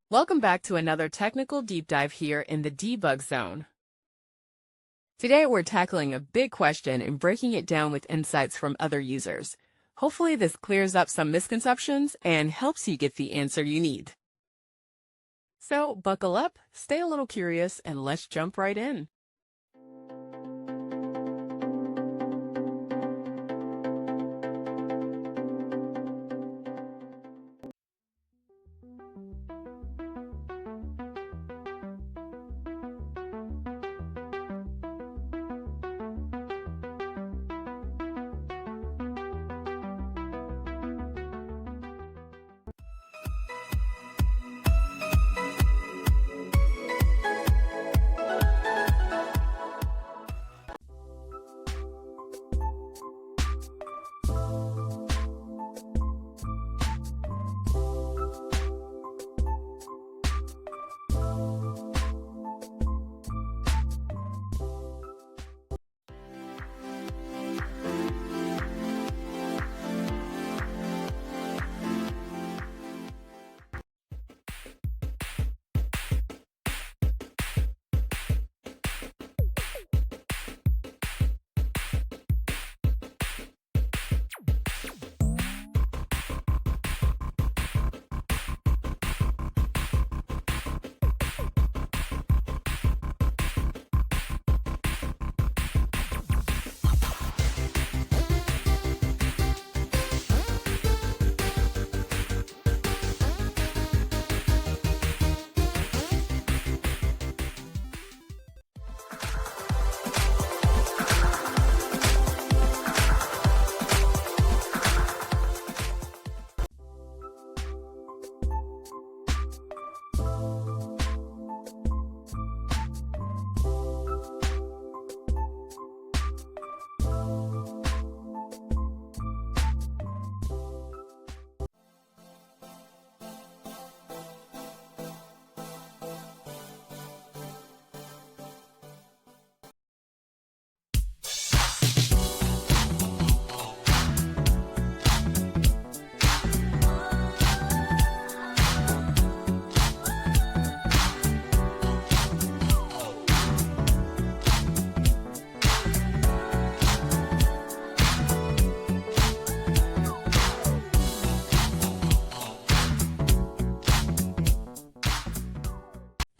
Welcome back to another technical deep dive here in the debug zone. Today we're tackling a big question and breaking it down with insights from other users. Hopefully this clears up some misconceptions and helps you get the answer you need. So buckle up, stay a little curious, and let's jump right in.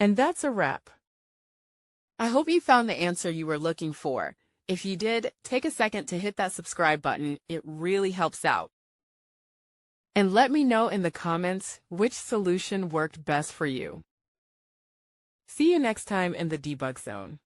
And that's a wrap. I hope you found the answer you were looking for. If you did, take a second to hit that subscribe button. It really helps out. And let me know in the comments which solution worked best for you. See you next time in the debug zone.